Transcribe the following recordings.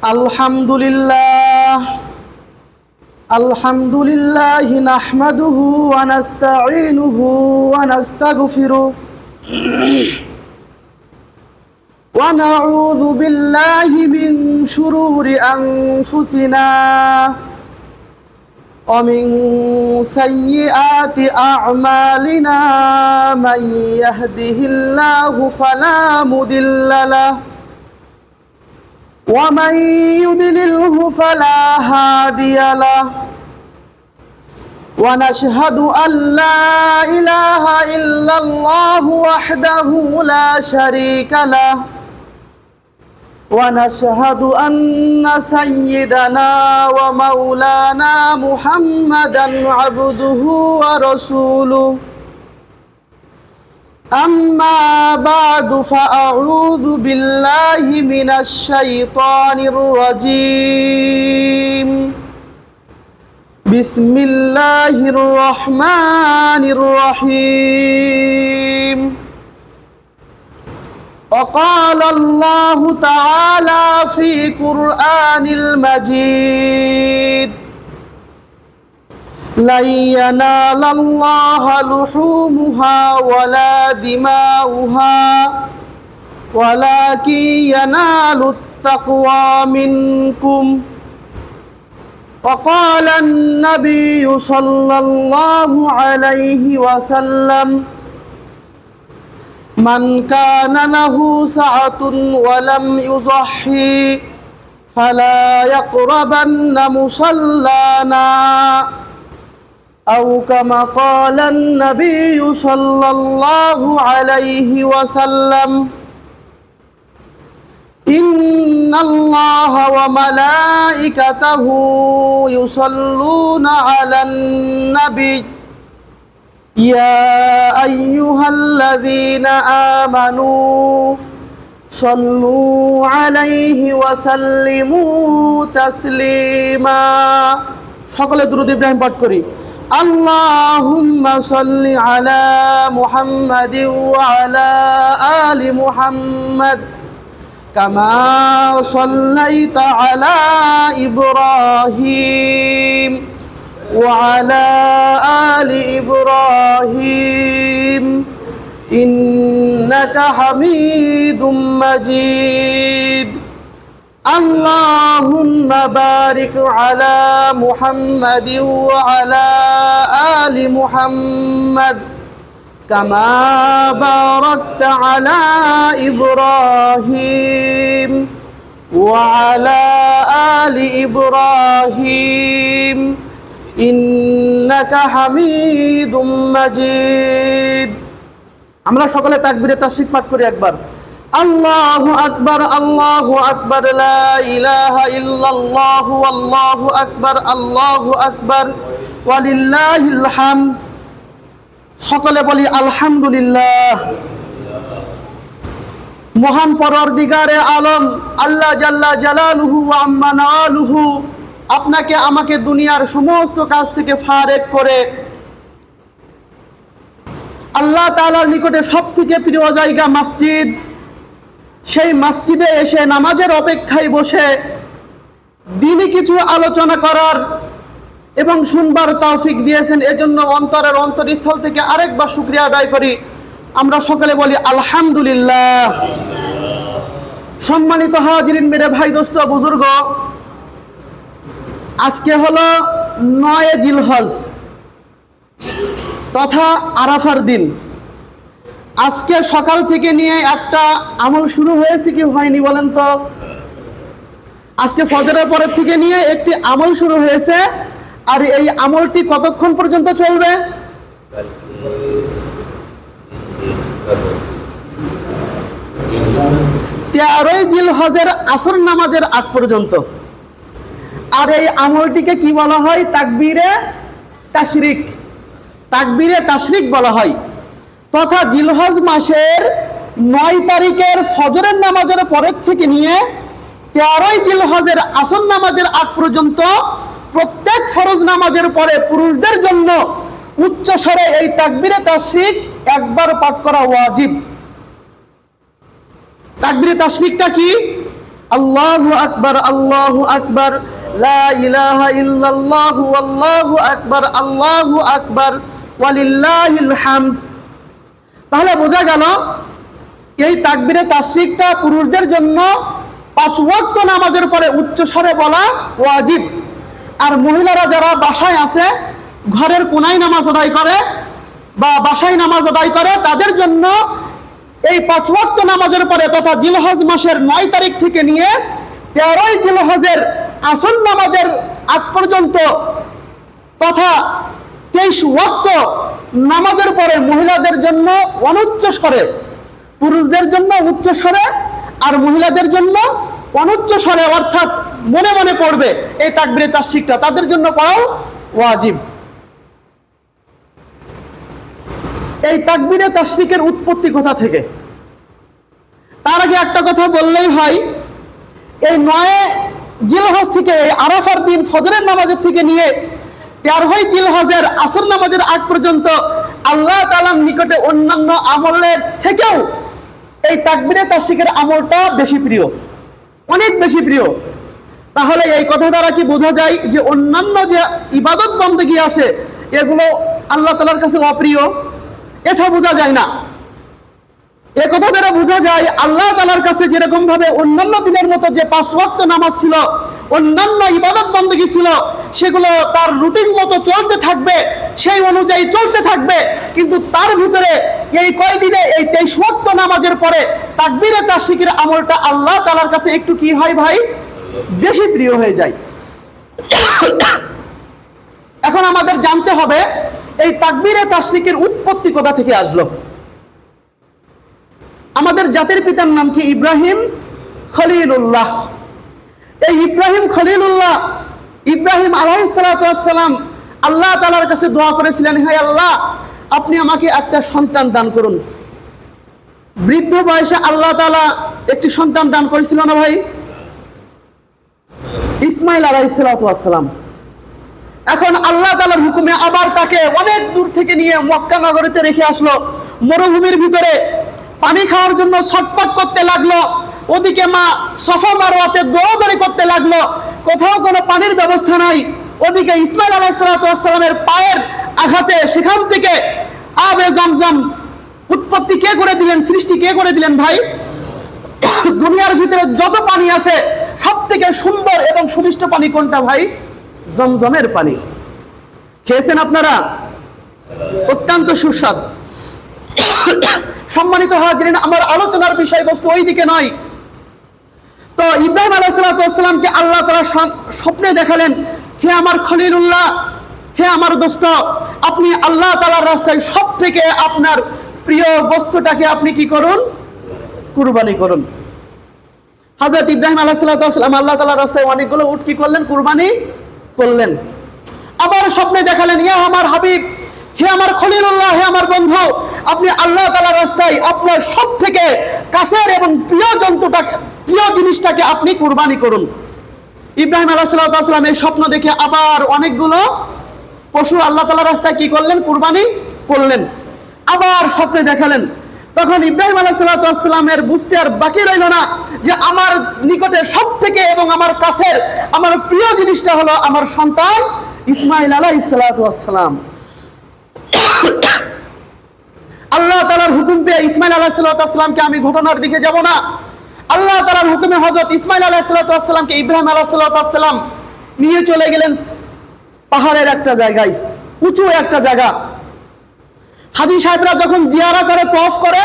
আলহামদুলিল্লাহ নাহমাদুহু ওয়া নাস্তাঈনুহু ওয়া নাস্তাগফিরুহ ওয়া নাউযু বিল্লাহি মিন শুরুরি আনফুসিনা ওয়া মিন সাইয়্যাতি আ'মালিনা মান ইয়াহদিহিল্লাহু ফালা মুদিল্লা লাহু ومن يضلله فلا هادي له ونشهد أن لا إله إلا الله وحده لا شريك له ونشهد أن سيدنا ومولانا محمدا عبده ورسوله أما بعد فأعوذ بالله من الشيطان الرجيم بسم الله الرحمن الرحيم وقال الله تعالى في قرآن المجيد لن ينال الله لحومها ولا دماؤها ولكن ينال التقوى منكم وقال النبي صلى الله عليه وسلم من كان له سعة ولم يضحي فلا يقربن مصلانا أو كما قال النبي صلى الله عليه وسلم إن الله وملائكته يصلون على النبي يا أيها الذين آمنوا صلوا عليه وسلموا تسليما সকলে দুরূদ ইব্রাহিম পাঠ করি আল্লাহুম্মা সাল্লি আলা মুহাম্মাদিন ওয়া আলা আলি মুহাম্মাদ কামা সাল্লাইতা আলা ইব্রাহিম ওয়া আলা আলি ইব্রাহিম ইন্নাকা হামিদুম মাজিদ اللهم بارك على محمد وعلى آل محمد كما باركت على إبراهيم وعلى آل إبراهيم إنك حميد مجيد আমরা সকলে তাকবীরে তাশরিক পাঠ করি একবার আল্লাহু আকবার লা ইলাহা ইল্লাল্লাহু আল্লাহু আকবার ওয়ালিল্লাহিল হামদ সকলে বলি আলহামদুলিল্লাহ। মহান পরওয়ারদিগারে আলম আল্লাহ জাল্লা জালালুহু ওয়া আম্মা নাওয়ালুহু আপনাকে আমাকে দুনিয়ার সমস্ত কাজ থেকে ফারেক করে আল্লাহ তাআলার নিকটে সবথেকে প্রিয় জায়গা মসজিদ, সেই মসজিদে এসে নামাজের অপেক্ষায় বসে দিনই কিছু আলোচনা করার এবং শুনবার তৌফিক দিয়েছেন। এজন্য অন্তরের অন্তরস্থল থেকে আরেকবার শুকরিয়া আদায় করি। আমরা সকলে বলি আলহামদুলিল্লাহ। সম্মানিত হাজিরিন, মেরে ভাই, দোস্ত, বুজুর্গ, আজকে হলো 9 জিলহজ তথা আরাফার দিন। আজকে সকাল থেকে নিয়ে একটা আমল শুরু হয়েছে কি হয়নি বলেন তো? আজকে ফজরের পরের থেকে নিয়ে একটি আমল শুরু হয়েছে, আর এই আমলটি কতক্ষণ পর্যন্ত চলবে? 13 জিলহজের আসর নামাজের আগ পর্যন্ত। আর এই আমলটিকে কি বলা হয়? তাকবীরে তাশরিক। তাকবীরে তাশরিক বলা হয়। তথা জিলহজ মাসের 9 তারিখের ফজরের নামাজের পরের থেকে নিয়ে 13 জিলহজের আসর নামাজের আগ পর্যন্ত প্রত্যেক ফরজ নামাজের পরে পুরুষদের জন্য উচ্চ স্বরে এই তাকবীরে তাশরিক একবার পাঠ করা ওয়াজিব। তাকবীরে তাশরিকটা কি? আল্লাহু আকবার, আল্লাহু আকবার, লা ইলাহা ইল্লাল্লাহু আল্লাহু আকবার, আল্লাহু আকবার, ওয়ালিল্লাহিল হামদ। তাহলে বোঝা গেল এই তাকবীরে তাশরিকটা পুরুষদের জন্য 5 ওয়াক্ত নামাজের পরে উচ্চ স্বরে বলা ওয়াজিব। আর মহিলারা যারা বাসায় আছে, ঘরের কোনায় নামাজ আদায় করে বা বাসায় নামাজ আদায় করে, তাদের জন্য এই 5 ওয়াক্ত নামাজের পরে তথা জিলহজ মাসের 9 তারিখ থেকে নিয়ে 13ই জিলহজের আসর নামাজের আগ পর্যন্ত তথা 23 ওয়াক্ত নামাজের পরে মহিলাদের জন্য অনুচ্চ স্বরে, পুরুষদের জন্য উচ্চ স্বরে আর মহিলাদের জন্য অনুচ্চ স্বরে অর্থাৎ মনে মনে পড়বে এই তাকবীরে তাশরিকটা, তাদের জন্য পড়াও ওয়াজিব। এই তাকবীরে তাশরিকের উৎপত্তি কোথা থেকে? তার আগে একটা কথা বললেই হয়, এই 9 জিলহজ থেকে এই আরাফার দিন ফজরের নামাজের থেকে নিয়ে 13ই জিলহজের আসর নামাজের আগ পর্যন্ত আল্লাহ তাআলার নিকটে অন্যান্য আমলের থেকেও এই তাকবীরে তাশরিকের আমলটা বেশি প্রিয়, অনেক বেশি প্রিয়। তাহলে এই কথা দ্বারা কি বোঝা যায় যে অন্যান্য যে ইবাদত বন্দেগী আছে এগুলো আল্লাহ তাআলার কাছে অপ্রিয়? এটা বোঝা যায় না। এই কথা দ্বারা বোঝা যায় আল্লাহ তাআলার কাছে যেরকম ভাবে অন্যান্য দিনের মতো যে 5 ওয়াক্ত নামাজ ছিল, অন্যান্য ইবাদত বন্দেগী ছিল, সেগুলো তার রুটিন মতো চলতে থাকবে, সেই অনুযায়ী চলতে থাকবে। কিন্তু তার ভিতরে এই কয়দিনে এই 23 ওয়াক্ত নামাজের পরে তাকবীরে তাশরিকের আমলটা আল্লাহ তাআলার কাছে একটু কি হয় ভাই, বেশি প্রিয় হয়ে যায়। এখন আমাদের জানতে হবে এই তাকবীরে তাশরিকের উৎপত্তি কোথা থেকে আসলো। আমাদের জাতির পিতার নাম কি? ইব্রাহিম খলিলুল্লাহ। এই ইব্রাহিম খলিলুল্লাহ, ইব্রাহিম আলাইহিস সালাতু ওয়াস সালাম আল্লাহ তাআলার কাছে দোয়া করেছিলেন, হে আল্লাহ, আপনি আমাকে একটা সন্তান দান করুন। বৃদ্ধ বয়সে আল্লাহ তাআলা একটি সন্তান দান করেছিল না ভাই? ইসমাইল আলাইহিস সালাতু ওয়াস সালাম। এখন আল্লাহ তাআলার হুকুমে আবার তাকে অনেক দূর থেকে নিয়ে মক্কা নগরীতে রেখে আসলো, মরুভূমির ভিতরে পানি খাওয়ার জন্য ছটফট করতে লাগলো। ওদিকে মা সাফা মারওয়াতে দৌড়াদৌড়ি করতে লাগলো, কোথাও কোনো পানির ব্যবস্থা নাই। ওদিকে ইসমাইল আলাইহিস সালাতু ওয়াস সালামের পায়ের আঘাতে সেখান থেকে আবে জমজম উৎপত্তি কে করে দিলেন, সৃষ্টি কে করে দিলেন ভাই? দুনিয়ার ভিতরে যত পানি আছে সব থেকে সুন্দর এবং সুমিষ্ট পানি কোনটা ভাই? জমজমের পানি। খেয়েছেন আপনারা? অত্যন্ত সুস্বাদু। সম্মানিত হাজিরিন, আমার আলোচনার বিষয়বস্তু ওই দিকে নয়। তো ইব্রাহিম আলাইহিস সালাতু ওয়াস সালামকে আল্লাহ তাআলা স্বপ্নে দেখালেন, হে আমার খলিলুল্লাহ, হে আমার দোস্ত, আপনি আল্লাহ তাআলার রাস্তায় সব থেকে আপনার প্রিয় বস্তুটাকে আপনি কি করুন? কুরবানি করুন। হযরত ইব্রাহিম আলাইহিস সালাতু ওয়াস সালাম আল্লাহ তাআলার রাস্তায় অনেকগুলো উট কি করলেন? কুরবানি করলেন। আবার স্বপ্নে দেখালেন, ইয়া আমার হাবিব, হে আমার খলিলুল্লাহ, হে আমার বন্ধু, আপনি আল্লাহ তাআলার রাস্তায় আপনার সব থেকে কাছের এবং প্রিয় জন্তুটাকে, প্রিয় জিনিসটাকে আপনি কুরবানি করুন। ইব্রাহিম আলাইহিস সালাতু ওয়াস সালাম এই স্বপ্ন দেখে আবার অনেকগুলো পশু আল্লাহ তাআলার রাস্তায় কি করলেন? কুরবানি করলেন। আবার স্বপ্নে দেখালেন। তখন ইব্রাহিম আলাইহিস সালাতু ওয়াস সালামের বুঝতে আর বাকি রইল না যে আমার নিকটে সব থেকে এবং আমার কাছের, আমার প্রিয় জিনিসটা হলো আমার সন্তান ইসমাইল আলাইহিস সালাতু ওয়াস সালাম। আল্লাহ তাআলার হুকুম পেয়ে ইসমাইল আলাইহিস সালাতু ওয়াস সালামকে, আমি ঘটনার দিকে যাব না, আল্লাহ তাআলার হুকুমে হযরত ইসমাইল আলাইহিস সালাতু ওয়াস সালামকে ইব্রাহিম আলাইহিস সালাতু ওয়াস সালাম নিয়ে চলে গেলেন পাহাড়ের একটা জায়গায়, উঁচু একটা জায়গা। হাজী সাহেবরা যখন জিয়ারা করে, তওয়াফ করে,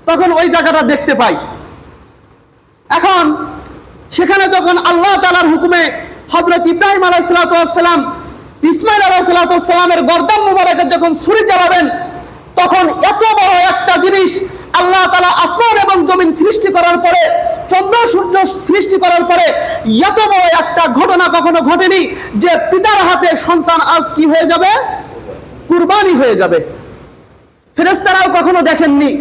তখন ওই জায়গাটা দেখতে পাই। এখন সেখানে যখন আল্লাহ তাআলার হুকুমে হযরত ইব্রাহিম আলাইহিস সালাতু ওয়াস সালাম ইসমাইল আলাইহিস সালাতু ওয়াস সালামের গর্দান মুবারকে যখন ছুরি চালাবেন, তখন এত বড় একটা জিনিস আল্লাহ তাআলা আসমান এবং জমিন সৃষ্টি করার পরে, চন্দ্র সূর্য সৃষ্টি করার পরে এত বড় একটা ঘটনা কখনো ঘটেনি যে পিতার হাতে সন্তান আজ কি হয়ে যাবে? কুরবানি হয়ে যাবে। ফেরেশতারাও কখনো দেখেননি।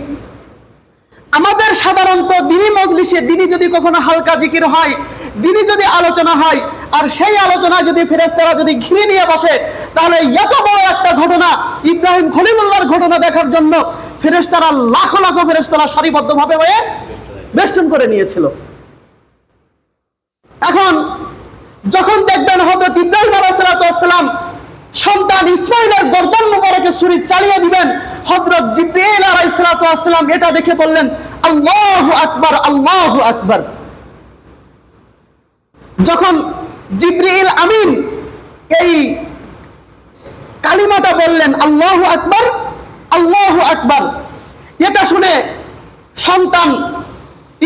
আমাদের সাধারণত দিনী মজলিসে, দিনী যদি কখনো হালকা জিকির হয়, দিনী যদি আলোচনা হয়, আর সেই আলোচনা যদি ফেরেশতারা যদি ঘিরে নিয়ে বসে, তাহলে এত বড় একটা ঘটনা, ইব্রাহিম খলিলুল্লাহর ঘটনা দেখার জন্য ফেরেশতারা লাখো লাখো ফেরেশতারা সারিবদ্ধভাবে হয়ে বেষ্টন করে নিয়েছিল। এখন যখন দেখবেন হযরত ইব্রাহিম আলাইহিস সালাম সন্তান ইসমাইলের গর্দন মুবারকে ছুরি চালিয়ে দিবেন, হযরত জিবরিল আলাইহিস সালাম এটা দেখে বললেন আল্লাহু আকবার, আল্লাহু আকবার। যখন জিবরিল আমিন এই কালিমাটা বললেন আল্লাহু আকবার, আল্লাহু আকবার, এটা শুনে সন্তান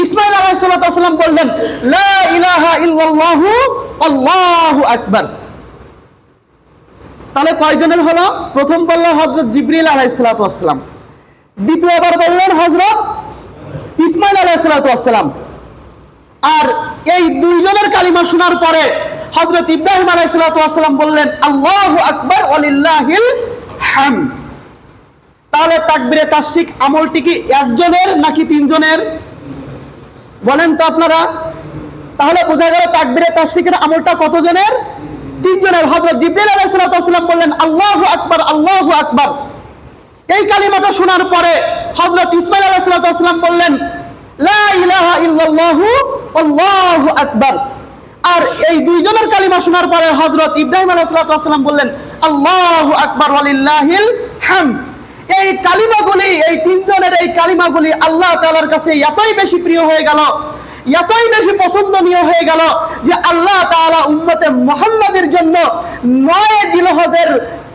ইসমাইল আলাইহিস সালাম বললেন লা ইলাহা ইল্লাল্লাহু আল্লাহু আকবার। তাহলে কয়জনের হলো? প্রথম বললেন হযরত জিবরিল আলাইহিস সালাম, দ্বিতীয়বার বললেন হযরত ইসমাইল আলাইহিস সালাম। আর এই দুইজনের কালিমা শোনার পরে হযরত ইব্রাহিম আলাইহিস সালাম বললেন আল্লাহু আকবার ওয়ালিল্লাহিল হামদ। তাহলে তাকবীরে তাশরিক আমলটি কি একজনের নাকি তিনজনের? বলেন তো আপনারা। তাহলে বোঝা গেল তাকবীরে তাশরিকের আমলটা কতজনের? তিনজনের। হযরত জিবরিল আলাইহিস সালাম বললেন আল্লাহু আকবার, আল্লাহু আকবার। এই কালিমাটা শোনার পরে হযরত ইসমাইল আলাইহিস সালাম বললেন লা ইলাহা ইল্লাল্লাহু আল্লাহু আকবার। আর এই দুইজনের কালিমা শোনার পরে হযরত ইব্রাহিম আলাইহিস সালাম বললেন আল্লাহু আকবার ওয়ালিল্লাহিল হামদ। এই কালিমাগুলি, এই তিনজনের এই কালিমাগুলি আল্লাহ তাআলার কাছে এতই বেশি প্রিয় হয়ে গেল, এতই বেশি পছন্দনীয় হয়ে গেল যে আল্লাহ তাআলা উম্মতে মুহাম্মাদের জন্য 9 জিলহজের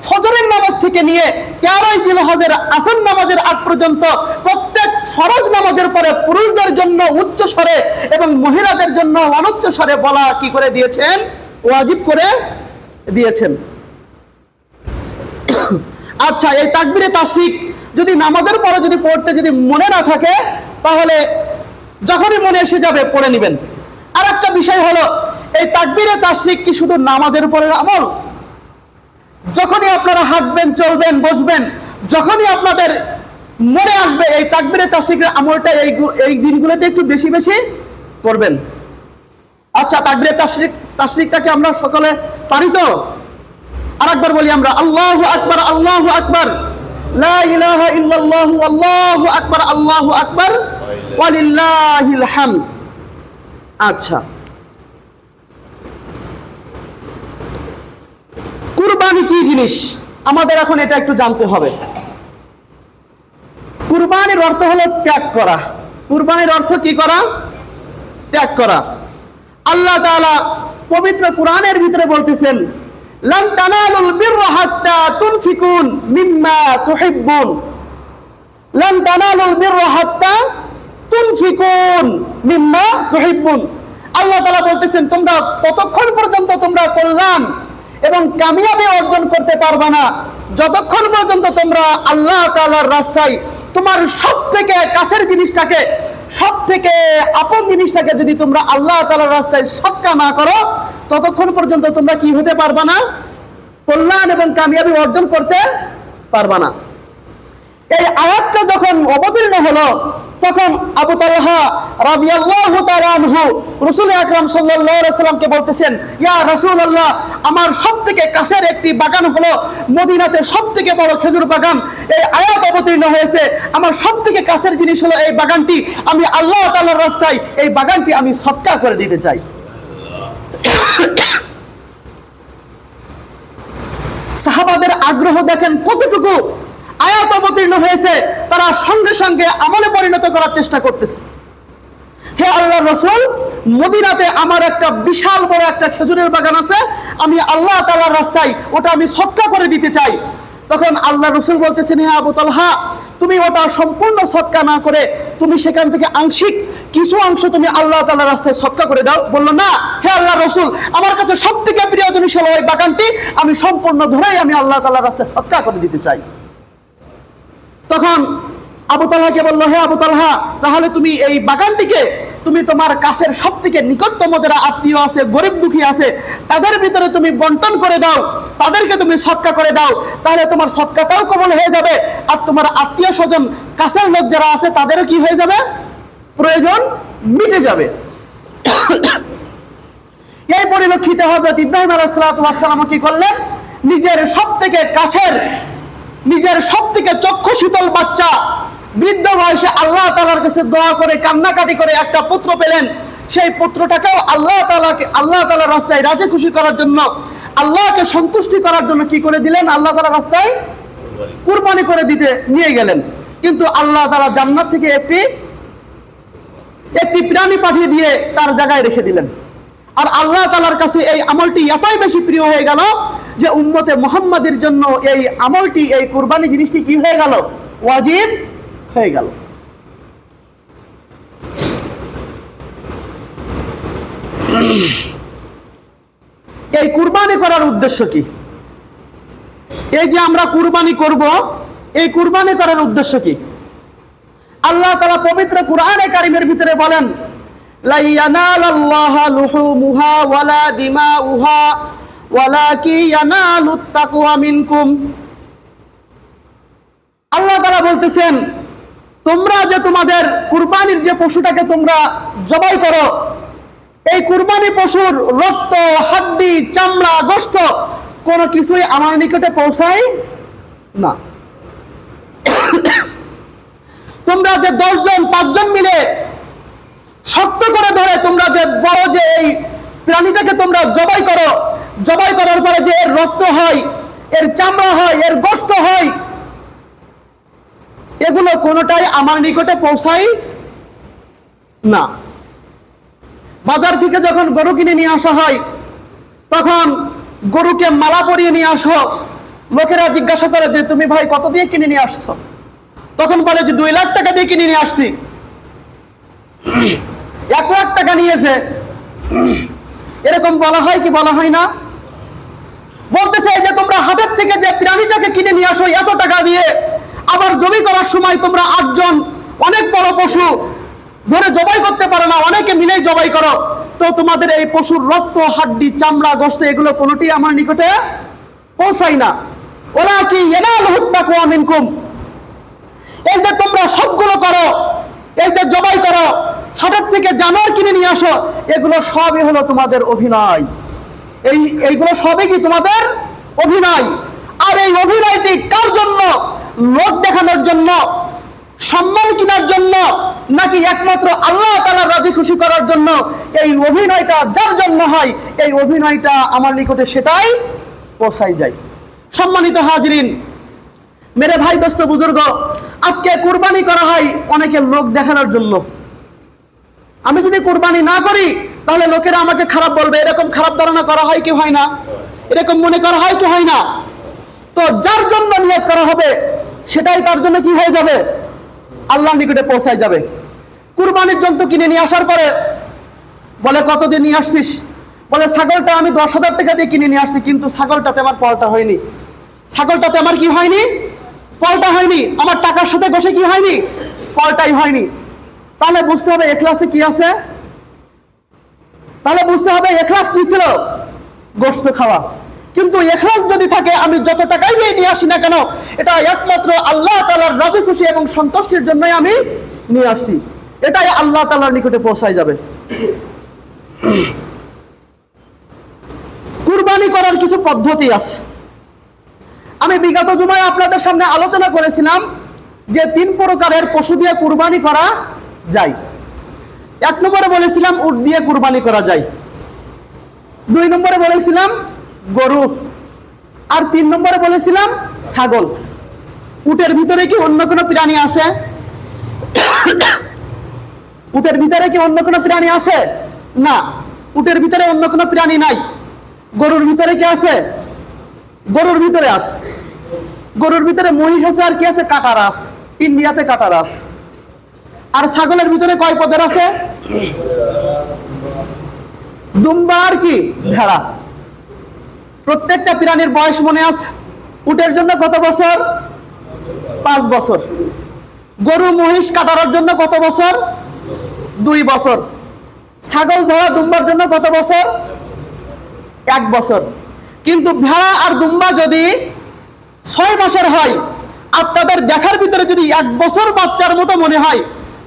ফজরের নামাজ থেকে নিয়ে 13 জিলহজের আসর নামাজের আগ পর্যন্ত প্রত্যেক ফরজ নামাজের পরে পুরুষদের জন্য উচ্চ স্বরে এবং মহিলাদের জন্য অনুচ্চ স্বরে বলা কি করে দিয়েছেন? ওয়াজিব করে দিয়েছেন। আচ্ছা, এই তাকবীরে তাশরিক যদি নামাজের পরে যদি পড়তে যদি মনে না থাকে তাহলে যখনই মনে এসে যাবে পড়ে নেবেন। আর একটা বিষয় হলো এই তাকবীরে তাশরিক কি শুধু নামাজের পরে আমল? যখনই আপনারা হাঁটবেন, চলবেন, বসবেন, যখনই আপনাদের মনে আসবে এই তাকবীরে তাশরিকের আমলটা এই দিনগুলোতে একটু বেশি বেশি করবেন। আচ্ছা, তাকবীরে তাশরিকটাকে আমরা সকলে পারি তো? আরেকবার বলি আমরা আল্লাহু আকবার, আল্লাহু আকবার, লা ইলাহা ইল্লাল্লাহু আল্লাহু আকবার, আল্লাহু আকবার ওয়ালিল্লাহিল হামদ। আচ্ছা, কুরবানি কি জিনিস আমাদের এখন এটা একটু জানতে হবে। কুরবানির অর্থ হলো ত্যাগ করা। কুরবানির অর্থ কি করা? ত্যাগ করা। আল্লাহ তাআলা পবিত্র কোরআনের ভিতরে বলতেছেন লান তানালুল বিররা হাত্তা তুনফিকুন মিম্মা তুহিব্বুন, লান তানালুল বিররা হাত্তা তুনফিকুন মিম্মা তুহিব্বুন। আল্লাহ তাআলা বলতেছেন তোমরা ততক্ষণ পর্যন্ত তোমরা কল্যাণ এবং কামিয়াবি অর্জন করতে পারবে না যতক্ষণ পর্যন্ত তোমরা আল্লাহ তাআলার রাস্তায় তোমার সবথেকে কাছের জিনিসটাকে, সবথেকে আপন জিনিসটাকে যদি তোমরা আল্লাহ তাআলার রাস্তায় সদকা না করো ততক্ষণ পর্যন্ত তোমরা কি হতে পারবে না? কল্যাণ এবং কামিয়াবি অর্জন করতে পারবে না। এই আয়াতটা যখন অবতীর্ণ হলো তখন আবু তালহা রাদিয়াল্লাহু তাআলা আনহু রাসূল আকরাম সাল্লাল্লাহু আলাইহি সাল্লামকে বলতেছেন ইয়া রাসূলুল্লাহ, আমার সবথেকে কাছের একটি বাগান হলো মদিনাতে সবথেকে বড় খেজুর বাগান। এই আয়াত অবতীর্ণ হয়েছে, আমার সবথেকে কাছের জিনিস হলো এই বাগানটি, আমি আল্লাহ তাআলার রাস্তায় এই বাগানটি আমি সদকা করে দিতে চাই। সাহাবাদের আগ্রহ দেখেন কতটুকু। আয়াত অবতীর্ণ হয়েছে, তারা সঙ্গে সঙ্গে আমলে পরিণত করার চেষ্টা করতেছে। হে আল্লাহর রাসূল, মদিনাতে আমার একটা বিশাল বড় একটা খেজুরের বাগান আছে, আমি আল্লাহ তাআলার রাস্তায় ওটা আমি সদকা করে দিতে চাই। তখন আল্লাহর রাসূল বলতেছেন হে আবু তালহা, তুমি ওটা সম্পূর্ণ সদকা না করে তুমি সেখান থেকে আংশিক কিছু অংশ তুমি আল্লাহ তাআলার রাস্তায় সদকা করে দাও। বলল না হে আল্লাহর রাসূল, আমার কাছে সবথেকে প্রিয় জিনিস হলো এই বাগানটি, আমি সম্পূর্ণ ধরেই আমি আল্লাহ তাআলার রাস্তায় সদকা করে দিতে চাই। তখন আবু তালহাকে বললো হে আবু তালহা, তাহলে তুমি এই বাগানটিকে তুমি তোমার কাছের সবথেকে নিকটতম যারা আত্মীয় আছে, গরিব দুঃখী আছে, তাদের ভিতরে তুমি বন্টন করে দাও, তাদেরকে তুমি সদকা করে দাও, তাহলে তোমার সদকাটাও কবুল হয়ে যাবে আর তোমার আত্মীয় স্বজন কাছের লোক যারা আছে তাদেরও কি হয়ে যাবে? প্রয়োজন মিটে যাবে। এই পরিলক্ষিতে হযরত ইব্রাহিম আলাইহিস সালাম কি করলেন? নিজের সবথেকে কাছের, নিজের সবথেকে চক্ষু শীতল বাচ্চা, বৃদ্ধ বয়সে আল্লাহ তাআলার কাছে দোয়া করে কান্নাকাটি করে একটা পুত্র পেলেন। সেই পুত্রটাকেও আল্লাহ তাআলার রাস্তায় রাজি খুশি করার জন্য, আল্লাহকে সন্তুষ্টি করার জন্য কি করে দিলেন? আল্লাহ তাআলার রাস্তায় কুরবানি করে দিতে নিয়ে গেলেন। কিন্তু আল্লাহ তাআলা জান্নাত থেকে একটি প্রাণী পাঠিয়ে দিয়ে তার জায়গায় রেখে দিলেন। আর আল্লাহ তাআলার কাছে এই আমলটি এতই বেশি প্রিয় হয়ে গেল যে উম্মতে মুহাম্মাদের জন্য এই আমলটি, এই কুরবানি জিনিসটি কি হয়ে গেল? ওয়াজিব হয়ে গেল। এই কুরবানি করার উদ্দেশ্য কি? এই যে আমরা কুরবানি করব, এই কুরবানি করার উদ্দেশ্য কি? আল্লাহ তাআলা পবিত্র কুরআনে কারীমের ভিতরে বলেন, লা ইয়ানালাল্লাহা লুহুমুহা ওয়ালা দিমাউহা ওয়ালাকি ইয়ানালুত তাকওয়া মিনকুম। আল্লাহ তাআলা বলতেছেন, তোমরা যে তোমাদের কুরবানির যে পশুটাকে তোমরা জবাই করো, এই কুরবানি পশুর রক্ত, হাড্ডি, চামড়া, গোশত কোনো কিছুই আমার নিকটে পৌঁছায় না। তোমরা যে 10 জন 5 জন মিলে শক্ত করে ধরে তোমরা যে বড় যে এই প্রাণীটাকে তোমরা জবাই করো, জবাই করার পরে যে এর রক্ত হয়, এর চামড়া হয়, এর গোশত হয়, এগুলো কোনোটাই আমার নিকটে পৌঁছায় না। বাজার থেকে যখন গরু কিনে নিয়ে আসা হয়, তখন গরুকে মালা পরিয়ে নিয়ে আসো, লোকেরা জিজ্ঞাসা করে যে তুমি ভাই কত দিয়ে কিনে নিয়ে আসছো? তখন বলে যে 2 লাখ টাকা দিয়ে কিনে নিয়ে আসছি। 1 লাখ টাকা নিয়েছে, এরকম বলা হয় কি বলা হয় না? বলতেছে যে তোমরা হাটের থেকে যে প্রাণীটাকে কিনে নিয়ে আসো এত টাকা দিয়ে, আবার জবাই করার সময় তোমরা 8 জন অনেক বড় পশু ধরে জবাই করতে পারো না, অনেকে মিলেই জবাই করো, তো তোমাদের এই পশুর রক্ত, হাড্ডি, চামড়া, গোশত এগুলো কোনোটি আমার নিকটে পৌঁছায় না। ওয়ালাকি ইয়ানালুত তাকওয়া মিনকুম। এই যে তোমরা সবগুলো করো, এই যে জবাই করো, হাটের থেকে জানোয়ার কিনে নিয়ে আসো, এগুলো সবই হলো তোমাদের অভিনয়। এইগুলো সবই কি তোমাদের অভিনয়। আর এই অভিনয়টি কার জন্য? লোক দেখানোর জন্য, সম্মান কেনার জন্য, নাকি একমাত্র আল্লাহ তাআলা রাজি খুশি করার জন্য? এই অভিনয়টা যার জন্য হয়, এই অভিনয়টা আমার নিকটে সেটাই পৌঁছাই যায়। সম্মানিত হাজিরিন, মেরে ভাই, দোস্ত, বুজুর্গ, আজকে কুরবানি করা হয় অনেকে লোক দেখানোর জন্য। আমি যদি কুরবানি না করি তাহলে লোকেরা আমাকে খারাপ বলবে, এরকম খারাপ ধারণা করা হয় কি হয় না? এরকম মনে করা হয় কি হয় না? তো যার জন্য নিয়ত করা হবে সেটাই তার জন্য কি হয়ে যাবে? আল্লাহর নিকটে পৌঁছায় যাবে। কুরবানির জন্তু কিনে নিয়ে আসার পরে বলে কত দিয়ে নিয়ে আসছিস? বলে ছাগলটা আমি 10,000 টাকা দিয়ে কিনে নিয়ে আসছি, কিন্তু ছাগলটাতে আমার পলটা হয়নি। ছাগলটাতে আমার কি হয়নি? পলটা হয়নি। আমার টাকার সাথে ঘষে কি হয়নি? পলটাই হয়নি। তাহলে বুঝতে হবে ইখলাসে কি আছে। তাহলে বুঝতে হবে ইখলাস কি ছিল? গোশত খাওয়া। কিন্তু ইখলাস যদি থাকে, আমি যত টাকাই নিয়ে আসি না কেন, এটা একমাত্র আল্লাহ তাআলার রাজি খুশি এবং সন্তুষ্টির জন্যই আমি নিয়ে আসছি, এটাই আল্লাহ তাআলার নিকটে পৌঁছায় যাবে। কুরবানি করার কিছু পদ্ধতি আছে। আমি বিগত জুমায় আপনাদের সামনে আলোচনা করেছিলাম যে 3 প্রকারের পশু দিয়ে কুরবানি করা যায়। 1 নম্বরে বলেছিলাম উট দিয়ে কুরবানি করা যায়, 2 নম্বরে বলেছিলাম গরু, আর 3 নম্বরে বলেছিলাম ছাগল। উটের ভিতরে কি অন্য কোনো প্রাণী আছে? উটের ভিতরে কি অন্য কোনো প্রাণী আছে? না, উটের ভিতরে অন্য কোনো প্রাণী নাই। গরুর ভিতরে কি আছে? গরুর ভিতরে আছে। গরুর ভিতরে মহিষ আছে, আর কি আছে? কাটারাস। ইন্ডিয়াতে কাটারাস। আর ছাগলের ভিতরে কয় পদের আছে? দুম্বা আর কি ভেড়া। প্রত্যেকটা প্রাণীর বয়স মনে আছে? উটের জন্য কত বছর? 5 বছর। গরু, মহিষ, কাটারার জন্য কত বছর? 2 বছর। ছাগল, ভেড়া, দুম্বার জন্য কত বছর? 1 বছর। কিন্তু ভেড়া আর দুম্বা যদি 6 মাসের হয় আর তাদের দেখার ভিতরে যদি 1 বছর বাচ্চার মতো মনে হয়,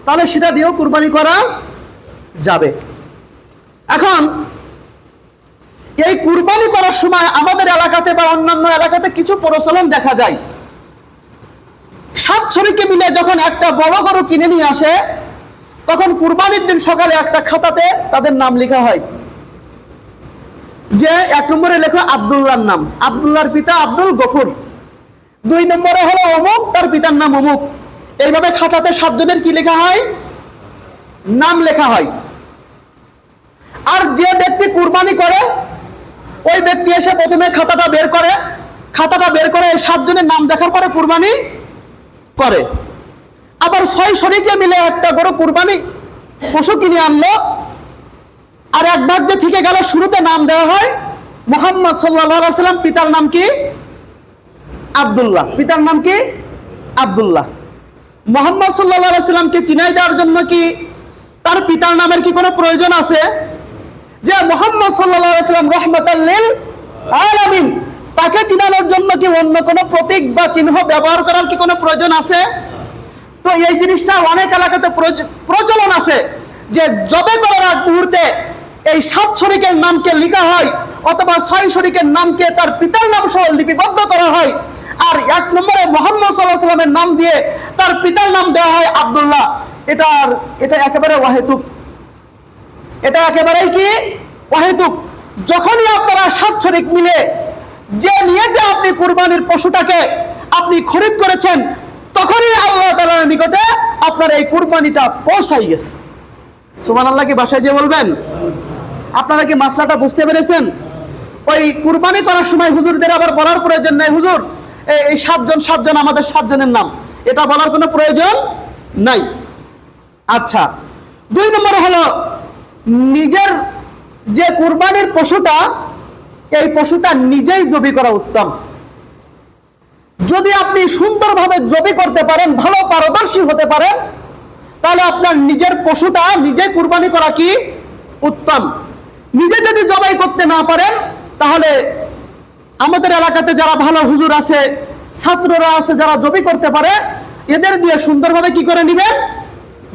তাহলে সেটা দিয়েও কুরবানি করা যাবে। এখন এই কুরবানি করার সময় আমাদের এলাকাতে বা অন্যান্য এলাকাতে কিছু প্রচলন দেখা যায়। 7 শরীকে মিলে যখন একটা বড় গরু কিনে নিয়ে আসে, তখন কুরবানির দিন সকালে একটা খাতাতে তাদের নাম লেখা হয়, যে 1 নম্বরে লেখা আব্দুল্লাহর নাম, আব্দুল্লাহর পিতা আব্দুল গফুর। 2 নম্বরে হলো অমুক, তার পিতার নাম অমুক। এইভাবে খাতাতে 7 জনের কি লেখা হয়? নাম লেখা হয়। আর যে ব্যক্তি কুরবানি করে ওই ব্যক্তি এসে প্রথমে খাতাটা বের করে, এই 7 জনের নাম দেখার পরে কুরবানি করে। আবার 6 শরীকে মিলে একটা বড় কুরবানি পশু কিনে আনলো, আর এক ভাগ যে থেকে গেল, শুরুতে নাম দেওয়া হয় মুহাম্মদ সাল্লাল্লাহু আলাইহি সাল্লাম, পিতার নাম কি? আব্দুল্লাহ। পিতার নাম কি? আব্দুল্লাহ। মুহাম্মদ সাল্লাল্লাহু আলাইহি সাল্লামকে চিনাই দেওয়ার জন্য কি তার পিতার নামের কি কোনো প্রয়োজন আছে? যে মুহাম্মদ সাল্লাল্লাহু আলাইহি সাল্লাম রাহমাতাল লিল আলামিন, তাকে চিনানোর জন্য কি অন্য কোনো প্রতীক বা চিহ্ন ব্যবহার করার কি কোনো প্রয়োজন আছে? তো এই জিনিসটা অনেক এলাকাতে প্রচলন আছে, যে জবে করার আগ মুহূর্তে এই 7 শরীকের নামকে লেখা হয়, অথবা 6 শরীকের নামকে তার পিতার নাম সহ লিপিবদ্ধ করা হয়, আর 1 নম্বরে মুহাম্মদ সাল্লাল্লাহু আলাইহি সাল্লামের নাম দিয়ে তার পিতার নাম দেওয়া হয় আব্দুল্লাহ। এটা একেবারে অহেতুক। এটা একেবারেই কি অহেতুক। যখনই আপনারা 7 শরীক মিলে যে নিয়তে আপনি কুরবানির পশুটাকে আপনি খরিদ করেছেন, তখনই আল্লাহ তাআলার নিকটে আপনার এই কুরবানিটা পৌঁছাই গেছে। সুবহানাল্লাহ কি ভাষায় যে বলবেন? আপনারা কি মাসলাটা বুঝতে পেরেছেন? ওই কুরবানি করার সময় হুজুরদের আবার বলার প্রয়োজন নাই, হুজুর এই 7 জন আমাদের 7 জনের নাম, এটা বলার কোনো প্রয়োজন নাই। আচ্ছা, 2 নম্বর হলো নিজের যে কুরবানির পশুটা, এই পশুটা নিজেই জবি করা উত্তম। যদি আপনি সুন্দরভাবে জবি করতে পারেন, ভালো পারদর্শী হতে পারেন, তাহলে আপনার নিজের পশুটা নিজে কুরবানি করা কি উত্তম। নিজে যদি জবাই করতে না পারেন, তাহলে আমাদের এলাকাতে যারা ভালো হুজুর আছে, ছাত্ররা আছে যারা জবি করতে পারে, এদের দিয়ে সুন্দরভাবে কি করে নেবেন?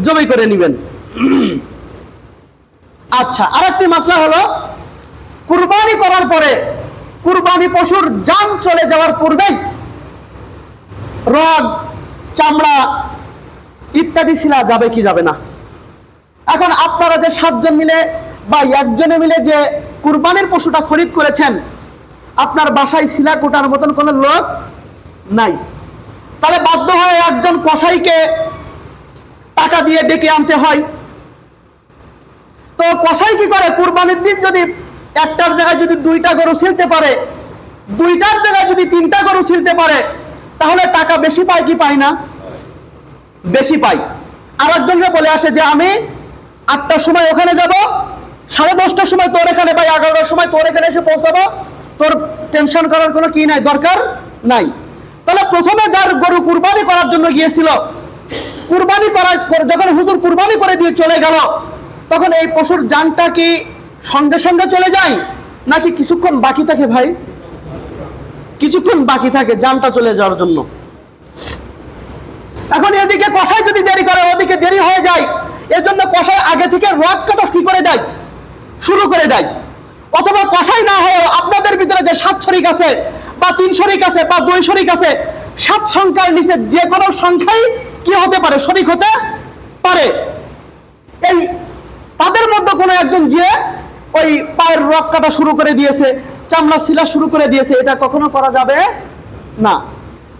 জবাই করে নেবেন। আচ্ছা, আরেকটি মাসলা হলো কুরবানি করার পরে কুরবানি পশুর জান চলে যাওয়ার পূর্বেই রগ, চামড়া ইত্যাদি ছিলা যাবে কি যাবে না? এখন আপনারা যে 7 জন মিলে বা একজনে মিলে যে কুরবানির পশুটা খরিদ করেছেন, আপনার বাসায় শিলা কোটার মতন কোনো লোক নাই, তাহলে বাধ্য হয় একজন কসাইকে টাকা দিয়ে ডেকে আনতে হয়। তো কসাই কি করে? কুরবানির দিন যদি একটার জায়গায় যদি 2টা গরু ছিলতে পারে, 2টার জায়গায় যদি 3টা গরু ছিলতে পারে, তাহলে টাকা বেশি পায় কি পায় না? বেশি পাই। আর একজনকে বলে আসে যে আমি 8টার সময় ওখানে যাব, 10:30টার সময় তোর এখানে বা 11টার সময় তোর এখানে এসে পৌঁছাবো, তোর টেনশন করার কোনো কি নাই, দরকার নাই। তাহলে প্রথমে যার গরু কুরবানি করার জন্য গিয়েছিল, কুরবানি করার যখন হুজুর কুরবানি করে দিয়ে চলে গেল, তখন এই পশুর জানটা কি সঙ্গে সঙ্গে চলে যায় নাকি কিছুক্ষণ বাকি থাকে? ভাই, কিছুক্ষণ বাকি থাকে জানটা চলে যাওয়ার জন্য। এখন এদিকে কষাই যদি দেরি করে, ওদিকে দেরি হয়ে যায়, এজন্য কষাই আগে থেকে রগ কাটা কি করে দেয়? শুরু করে দেয়। অথবা কষাই না হয় আপনাদের ভিতরে যে 7 শরীক আছে বা 3 শরীক আছে বা 2 শরীক আছে, 7 সংখ্যার নিচে যে কোনো সংখ্যাই কি হতে পারে? শরীক হতে পারে। এই তাদের মধ্যে কোনো একজন যে ওই পায়ের রগ কাটা শুরু করে দিয়েছে, চামড়া ছিলা শুরু করে দিয়েছে, এটা কখনো করা যাবে না।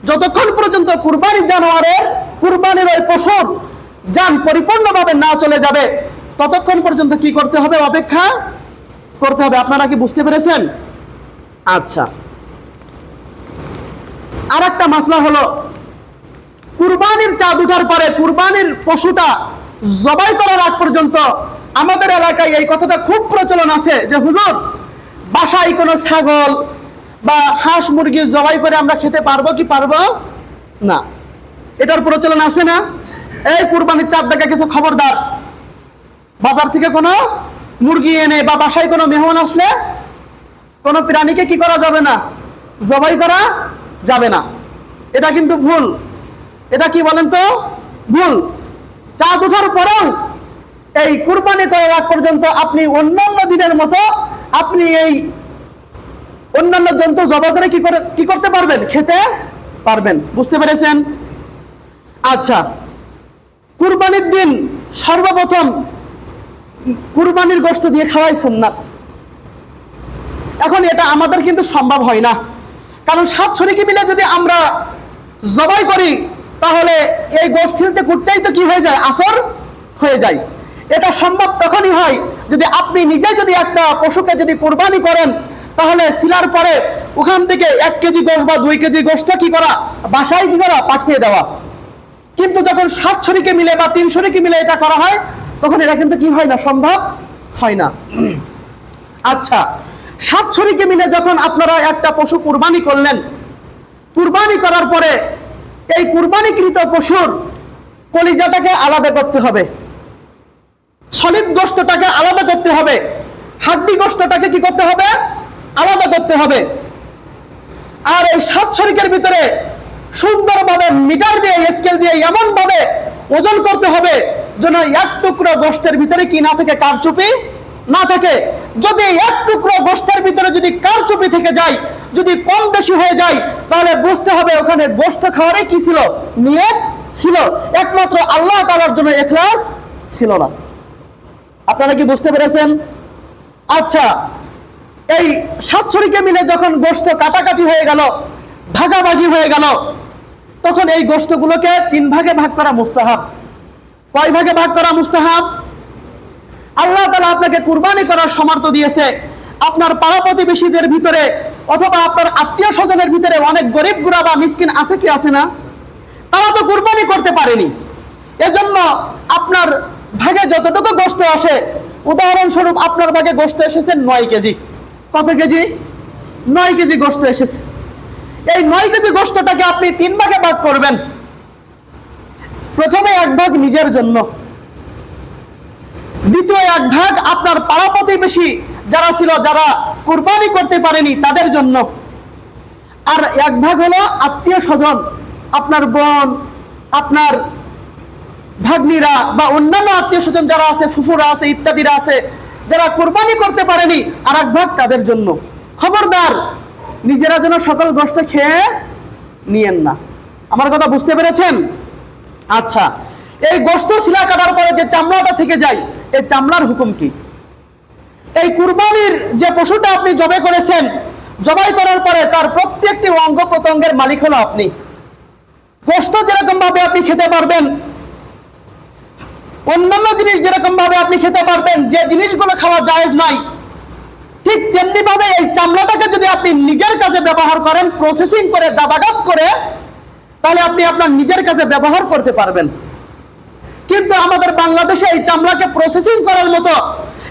যতক্ষণ পর্যন্ত কুরবানি জানোয়ারের, কুরবানির ওই পশুর জান পরিপূর্ণভাবে না চলে যাবে, ততক্ষণ পর্যন্ত কি করতে হবে? অপেক্ষা করতে হবে। আপনারা কি বুঝতে পেরেছেন? আচ্ছা, আর একটা মাসলা হলো কুরবানির চাঁদ উঠার পরে কুরবানির পশুটা জবাই করার আগ পর্যন্ত আমাদের এলাকায় এই কথাটা খুব প্রচলন আছে যে হুজুর, বাসায় কোনো ছাগল বা হাঁস মুরগি জবাই করে আমরা খেতে পারবো কি পারবো না? এটার প্রচলন আছে না? এই কুরবানির চাঁদ দেখা গেছে, খবরদার, বাজার থেকে কোনো মুরগি এনে বা বাসায় কোনো মেহমান আসলে কোনো প্রাণীকে কি করা যাবে না? জবাই করা যাবে না। এটা কিন্তু ভুল। এটা কি বলেন তো? ভুল। চাঁদ ওঠার পরেও এই কুরবানি করার আগ পর্যন্ত আপনি অন্যান্য দিনের মতো আপনি এই অন্যান্য জন্তু জবাই করে কি করতে পারবেন? খেতে পারবেন। বুঝতে পেরেছেন? আচ্ছা, কুরবানির দিন সর্বপ্রথম কুরবানির গোশত দিয়ে খাওয়াই সুন্নাত। এখন এটা আমাদের কিন্তু সম্ভব হয় না, কারণ 7 শরিকি মিলে যদি আমরা জবাই করি তাহলে এই গোশত ছিলতে কুটতেই তো কি হয়ে যায়, আসর হয়ে যায়। এটা সম্ভব তখনই হয় যদি আপনি নিজে যদি একটা পশুকে যদি কুরবানি করেন, তাহলে সিলার পরে ওখান থেকে 1 কেজি গোশত বা 2 কেজি গোশত কি করা, বাসায় কি করা, পাঠিয়ে দেওয়া। কিন্তু যখন 7 শরিকি মিলে বা 3 শরিকি মিলে এটা করা হয়, তখন এটা কিন্তু কি হয় না, সম্ভব হয় না। আচ্ছা, 7 শরিকি মিলে যখন আপনারা একটা পশু কুরবানি করলেন, কুরবানি করার পরে এই কুরবানিকৃত পশুর কলিজাটাকে আলাদা করতে হবে, সলিড গোশতটাকে আলাদা করতে হবে, হাড্ডি গোশতটাকে কি করতে হবে, আলাদা করতে হবে। আর এই 7 শরিকের ভিতরে সুন্দরভাবে মিটার দিয়ে, স্কেল দিয়ে এমন ভাবে ওজন করতে হবে যেন 1 টুকরো গোশতের ভিতরে কি না থাকে, কারচুপি না থাকে। যদি 1 টুকরো গোশতের ভিতরে যদি কারচুপি থেকে যায়, যদি কম বেশি হয়ে যায়, তাহলে বুঝতে হবে ওখানে গোশত খাওয়ারই কি ছিল, নিয়ত ছিল, একমাত্র আল্লাহ তাআলার জন্য ইখলাস ছিল না। আপনারা কি বুঝতে পেরেছেন? আচ্ছা, এই 7 শরিকে মিলে যখন গোশত কাটাকাটি হয়ে গেল, ভাগাভাগি হয়ে গেল, তখন এই গোশতগুলোকে 3 ভাগে ভাগ করা মুস্তাহাব। কয় ভাগে ভাগ করা মুস্তাহাব? আল্লাহ তাআলা আপনাকে কুরবানি করার সামর্থ্য দিয়েছে, আপনার পাড়া প্রতিবেশীদের ভিতরে অথবা আপনার আত্মীয় স্বজনের ভিতরে অনেক গরিব গুরাবা মিসকিন আছে কি আছে না? তারা তো কুরবানি করতে পারেনি। এজন্য আপনার ভাগে যতটুকু গোশত আসে, উদাহরণস্বরূপ আপনার ভাগে গোশত এসেছে 9 কেজি। কত কেজি? 9 কেজি গোশত এসেছে। এই 9 কেজি গোশতটাকে আপনি 3 ভাগে ভাগ করবেন। প্রথমে 1 ভাগ নিজের জন্য, দ্বিতীয় 1 ভাগ আপনার পাড়া প্রতিবেশী যারা ছিল, যারা কুরবানি করতে পারেনি তাদের জন্য, আর 1 ভাগ হলো আত্মীয় স্বজন, আপনার বোন, আপনার ভাগ্নিরা বা অন্যান্য আত্মীয় স্বজন যারা আছে, ফুফুরা আছে, ইত্যাদিরা আছে, যারা কুরবানি করতে পারেনি, আর 1 ভাগ তাদের জন্য। খবরদার, নিজেরা যেন সকল গোশত খেয়ে নিয়েন না। আমার কথা বুঝতে পেরেছেন? আচ্ছা, এই গোশত শিলা কাটার পরে যে চামড়াটা থেকে যায়, এই চামড়ার হুকুম কি? এই কুরবানির যে পশুটা আপনি জবাই করেছেন, জবাই করার পরে তার প্রত্যেকটি অঙ্গ প্রত্যঙ্গের মালিক হলো আপনি। গোশত যেরকম ভাবে আপনি খেতে পারবেন, অন্যান্য জিনিস যেরকম ভাবে আপনি খেতে পারবেন, যে জিনিসগুলো খাওয়া জায়েজ নাই, ঠিক তেমনি ভাবে এই চামড়াটাকে যদি আপনি নিজের কাজে ব্যবহার করেন, প্রসেসিং করে, দাবাগাত করে, তাহলে আপনি আপনার নিজের কাজে ব্যবহার করতে পারবেন। কিন্তু আমাদের বাংলাদেশে এই চামড়াকে প্রসেসিং করার মতো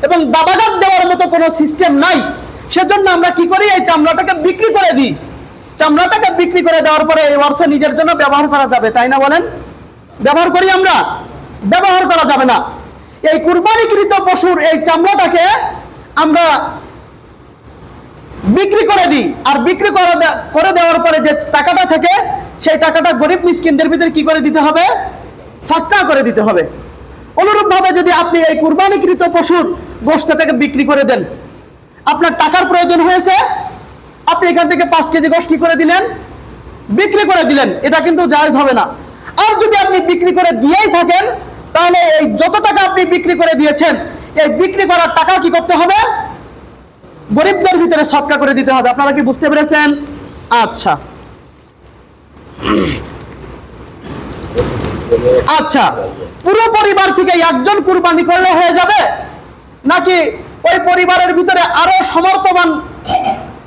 এবং দাবাগাত দেওয়ার মতো কোনো সিস্টেম নাই। সেজন্য আমরা কি করি, এই চামড়াটাকে বিক্রি করে দিই। চামড়াটাকে বিক্রি করে দেওয়ার পরে এই অর্থ নিজের জন্য ব্যবহার করা যাবে, তাই না বলেন? ব্যবহার করি আমরা? ব্যবহার করা যাবে না। এই কুরবানিকৃত পশুর এই চামড়াটাকে আমরা বিক্রি করে দিই, আর বিক্রি করে দেওয়ার পরে যে টাকাটা থাকে, সেই টাকাটা গরিব মিসকিনদের ভিতরে কি করে দিতে হবে, সদকা করে দিতে হবে। অনুরূপভাবে যদি আপনি এই কুরবানিকৃত পশুর গোশতটাকে বিক্রি করে দেন, আপনার টাকার প্রয়োজন হয়েছে, আপনি এখান থেকে 5 কেজি গোশত কি করে দিলেন, বিক্রি করে দিলেন, এটা কিন্তু জায়েজ হবে না। আর যদি আপনি বিক্রি করে দিয়েই থাকেন, তাহলে এই যত টাকা আপনি বিক্রি করে দিয়েছেন, এই বিক্রি করার টাকা কি করতে হবে, গরিবদের ভিতরে সদকা করে দিতে হবে। আপনারা কি বুঝতে পেরেছেন? আচ্ছা আচ্ছা, পুরো পরিবার থেকে একজন কুরবানি করলে হয়ে যাবে, নাকি ওই পরিবারের ভিতরে আরো সমর্থবান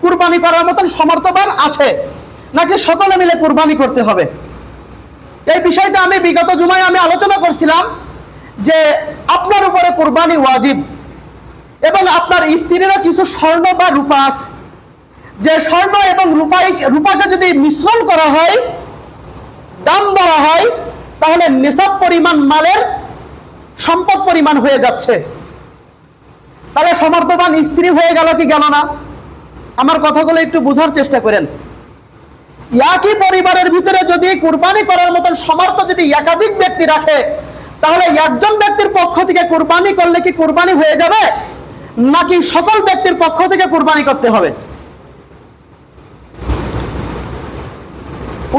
কুরবানি করার মতন সমর্থবান আছে, নাকি সকলে মিলে কুরবানি করতে হবে? এই বিষয়টা আমি বিগত জুমায় আমি আলোচনা করছিলাম যে আপনার উপরে কুরবানি ওয়াজিব, এবং আপনার স্ত্রীরও কিছু স্বর্ণ বা রূপা আছে, যে স্বর্ণ এবং রূপাকে যদি মিশ্রণ করা হয়, দাম ধরা হয়, তাহলে নিসাব পরিমাণ মালের সম্পদ পরিমাণ হয়ে যাচ্ছে। তাহলে সমর্থবান স্ত্রী হয়ে গেল কি গেল না? আমার কথাগুলো একটু বোঝার চেষ্টা করেন। একই পরিবারের ভিতরে যদি কুরবানি করার মতন সামর্থ্য যদি একাধিক ব্যক্তি রাখে, তাহলে একজন ব্যক্তির পক্ষ থেকে কুরবানি করলে কি কুরবানি হয়ে যাবে, নাকি সকল ব্যক্তির পক্ষ থেকে কুরবানি করতে হবে?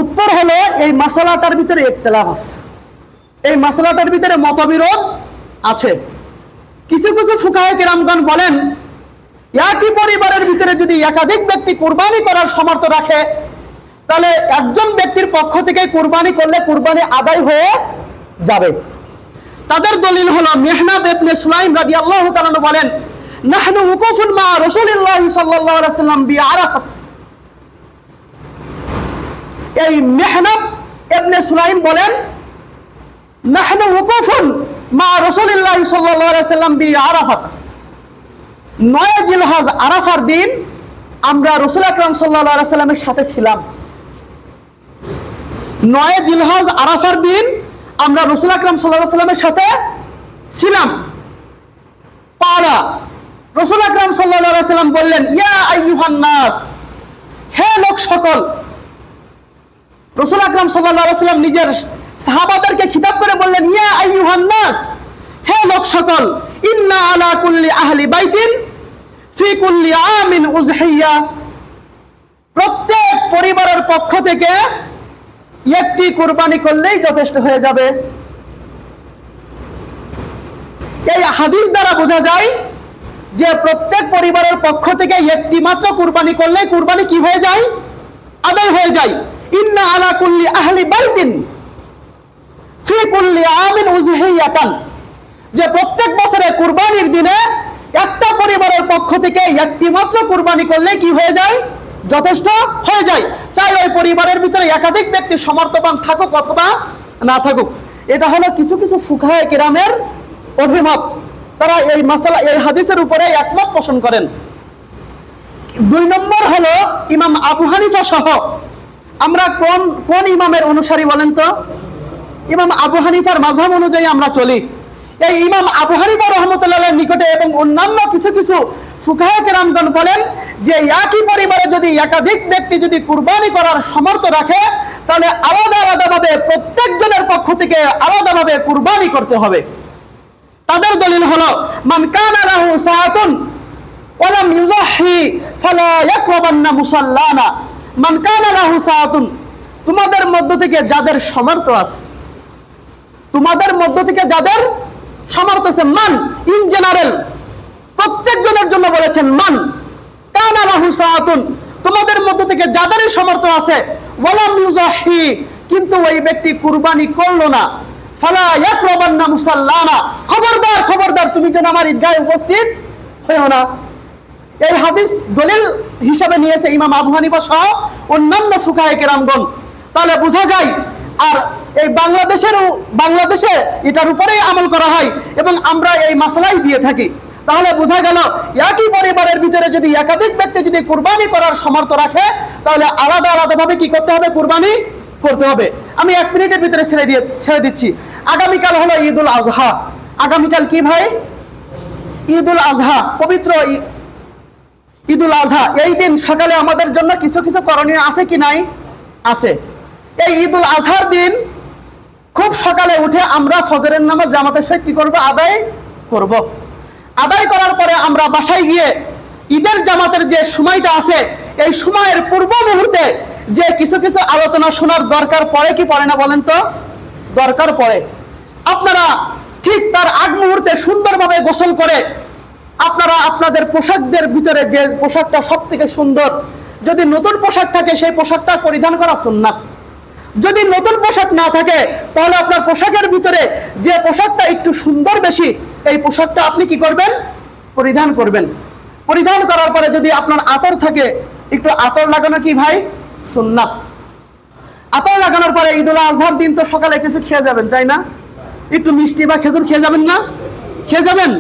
উত্তর হলো, এই মাসালাটার ভিতরে ইখতিলাফ আছে, এই মাসালাটার ভিতরে মতবিরোধ আছে। কিছু কিছু ফুকাহে কেরামগণ বলেন একই পরিবারের ভিতরে যদি একাধিক ব্যক্তি কুরবানি করার সামর্থ্য রাখে তাহলে একজন ব্যক্তির পক্ষ থেকে কুরবানি করলে কুরবানি আদায় হয়ে যাবে। তাদের দলিল হলো মেহনাব ইবনে সুলাইম রাদিয়াল্লাহু তাআলা বলেন নাহনু ওকুফুন মা রাসূলিল্লাহ সাল্লাল্লাহু আলাইহি ওয়াসাল্লাম বিআরাফাত। এই মেহনাব ইবনে সুলাইম বলেন নাহনু ওকুফুন মা রাসূলিল্লাহ সাল্লাল্লাহু আলাইহি ওয়াসাল্লাম বিআরাফাত। 9 জিলহজ আরাফার দিন আমরা রাসূল আকরাম সাল্লাল্লাহু আলাইহি ওয়াসাল্লামের সাথে ছিলাম। 9 জিলহজ আরাফার দিন আমরা রাসূল আকরাম সাল্লাল্লাহু আলাইহি ওয়াসাল্লামের সাথে ছিলাম। পালা রাসূল আকরাম সাল্লাল্লাহু আলাইহি ওয়াসাল্লাম বললেন ইয়া আইয়ুহান নাস, হে লোক সকল। রাসূল আকরাম সাল্লাল্লাহু আলাইহি ওয়াসাল্লাম নিজের সাহাবাদেরকে খিতাব করে বললেন ইয়া আইয়ুহান নাস, হে লোক সকল, ইন্না আলা কুল্লি আহলি বাইতিন ফি কুল্লি আমিন উযহিয়া। প্রত্যেক পরিবারের পক্ষ থেকে একটি কুরবানি করলেই যথেষ্ট হয়ে যাবে। এই হাদিস দ্বারা বোঝা যায় যে প্রত্যেক পরিবারের পক্ষ থেকে একটি মাত্র কুরবানি করলে কুরবানি কি হয়ে যায়? আদায় হয়ে যায়। ইন্না আলা কুল্লি আহলি বাইতিন ফি কুল্লি আমিন উযহিয়াতান, যে প্রত্যেক বছরে কুরবানির দিনে একটা পরিবারের পক্ষ থেকে একটি মাত্র কুরবানি করলে কি হয়ে যায়? যথেষ্ট হয়ে যায়। চাই ওই পরিবারের ভিতরে একাধিক ব্যক্তি সমর্থবান থাকুক অথবা না থাকুক। এটা হলো কিছু কিছু ফুকাহে কেরামের অভিমত। তারা এই মাসালা এই হাদিসের উপরে একমত পোষণ করেন। 2 নম্বর হলো ইমাম আবু হানিফা সহ আমরা কোন ইমামের অনুসারী বলেন তো? ইমাম আবু হানিফার মাযহাব অনুযায়ী আমরা চলি। এই ইমাম আবু হানিফা রাহমাতুল্লাহর নিকটে এবং অন্যান্য কিছু কিছু ফুকাহে কেরামগণ বলেন যে একই পরিবারে যদি একাধিক ব্যক্তি যদি কুরবানি করার সামর্থ্য রাখে তাহলে আলাদা আলাদাভাবে প্রত্যেকজনের পক্ষ থেকে আলাদাভাবে কুরবানি করতে হবে। তাদের দলিল হলো মান কানা লাহু সাআতুন ওয়া লাম ইউযাহি ফালা ইয়াকরাবান্না মুসাল্লানা। মান কানা লাহু সাআতুন, তোমাদের মধ্য থেকে যাদের সামর্থ্য আছে, তোমাদের মধ্য থেকে যাদের সামর্থ্য আছে, মান ইন জেনারেল প্রত্যেকজনের জন্য বলেছেন মান কানা লাহু সাআতুন, তোমাদের মধ্য থেকে যাদের সামর্থ্য আছে, ওয়ালাম ইউযাহি, কিন্তু ওই ব্যক্তি কুরবানি করলো না, ফালা ইয়াকরাবান্না মুসাল্লানা, খবরদার খবরদার তুমি যেন আমার ঈদগাহে উপস্থিত হয়ো না। এই হাদিস দলিল হিসাবে নিয়েছে ইমাম আবু হানিফা সহ অন্যান্য ফুকাহে কেরামগণ। তাহলে বোঝা যায় আর এই বাংলাদেশে এটার উপরেই আমল করা হয় এবং আমরা এই মাসলাই দিয়ে থাকি। তাহলে বোঝা গেল একই পরিবারের ভিতরে যদি একাধিক ব্যক্তি যদি কুরবানি করার সামর্থ্য রাখে তাহলে আলাদা আলাদাভাবে কি করতে হবে? কুরবানি করতে হবে। আমি 1 মিনিটের ভিতরে ছেড়ে দিচ্ছি। আগামীকাল হলো ঈদুল আজহা। আগামীকাল কি ভাই? ঈদুল আজহা, পবিত্র ঈদুল আজহা। এই দিন সকালে আমাদের জন্য কিছু কিছু করণীয় আছে কি নাই? আছে। এই ঈদুল আজহার দিন খুব সকালে উঠে আমরা ফজরের নামাজ জামাতের সহিত কি করব? আদায় করব। আদায় করার পরে আমরা বাসায় গিয়ে ঈদের জামাতের যে সময়টা আছে এই সময়ের পূর্ব মুহূর্তে যে কিছু কিছু আলোচনা শোনার দরকার পড়ে কি পড়ে না বলেন তো? দরকার পড়ে। আপনারা ঠিক তার আগ মুহূর্তে সুন্দরভাবে গোসল করে আপনারা আপনাদের পোশাকদের ভিতরে যে পোশাকটা সব থেকে সুন্দর, যদি নতুন পোশাক থাকে সেই পোশাকটা পরিধান করা সুন্নাত। যদি নতুন পোশাক না থাকে তাহলে আপনার পোশাকের ভিতরে যে পোশাকটা একটু সুন্দর বেশি এই পোশাকটা আপনি কি করবেন? পরিধান করবেন। পরিধান করার পরে যদি আপনার আতর থাকে একটু আতর লাগানো কি ভাই? সুন্নাত। আতর লাগানোর পরে ঈদুল আজহার দিন তো সকালে কিছু খেয়ে যাবেন, তাই না? একটু মিষ্টি বা খেজুর খেয়ে যাবেন না? খেয়ে যাবেন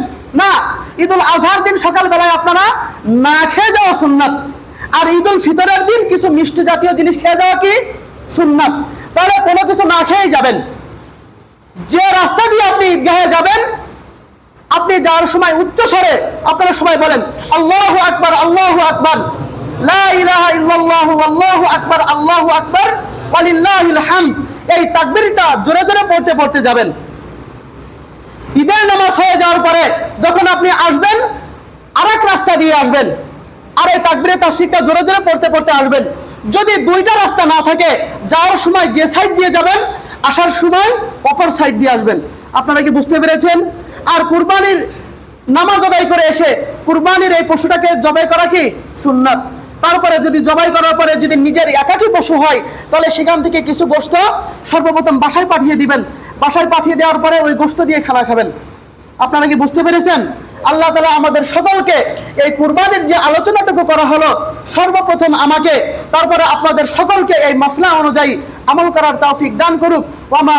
না? ঈদুল আজহার দিন সকালবেলায় আপনারা না খেয়ে যাওয়া সুন্নাত। আর ঈদুল ফিতরের দিন কিছু মিষ্টি জাতীয় জিনিস খেয়ে যাওয়া কি সুন্নাত। তাহলে কোনো কিছু না খেয়ে যাবেন। যে রাস্তা দিয়ে আপনি ঈদগাহে যাবেন আপনি যাওয়ার সময় উচ্চ স্বরে আপনারা সবাই বলেন আল্লাহু আকবার, আল্লাহু আকবার, লা ইলাহা ইল্লাল্লাহু, আল্লাহু আকবার, আল্লাহু আকবার, ওয়ালিল্লাহিল হামদ। এই তাকবীরটা জোরে জোরে পড়তে পড়তে যাবেন। ঈদের নামাজ হয়ে যাওয়ার পরে যখন আপনি আসবেন আরেক রাস্তা দিয়ে আসবেন আর এই তাকবীরে তাশরিকটা জোরে জোরে পড়তে পড়তে আসবেন। যদি 2টা রাস্তা না থাকে যাওয়ার সময় যে সাইড দিয়ে যাবেন আসার সময় অপর সাইড দিয়ে আসবেন। আপনারা কি বুঝতে পেরেছেন? আর কুরবানির নামাজ আদায় করে এসে কুরবানির এই পশুটাকে জবাই করা কি সুন্নাত। তারপরে যদি জবাই করার পরে যদি নিজের একাকী পশু হয়, তাহলে সেখান থেকে কিছু গোশত সর্বপ্রথম বাসায় পাঠিয়ে দিবেন। বাসায় পাঠিয়ে দেওয়ার পরে ওই গোশত দিয়ে খানা খাবেন। আপনারা কি বুঝতে পেরেছেন? আল্লাহ তাআলা আমাদের সকলকে এই কুরবানির যে আলোচনাটুকু করা হলো, সর্বপ্রথম আমাকে, তারপরে আপনাদের সকলকে এই মাসলা অনুযায়ী আমল করার তৌফিক দান করুক। ওয়া মা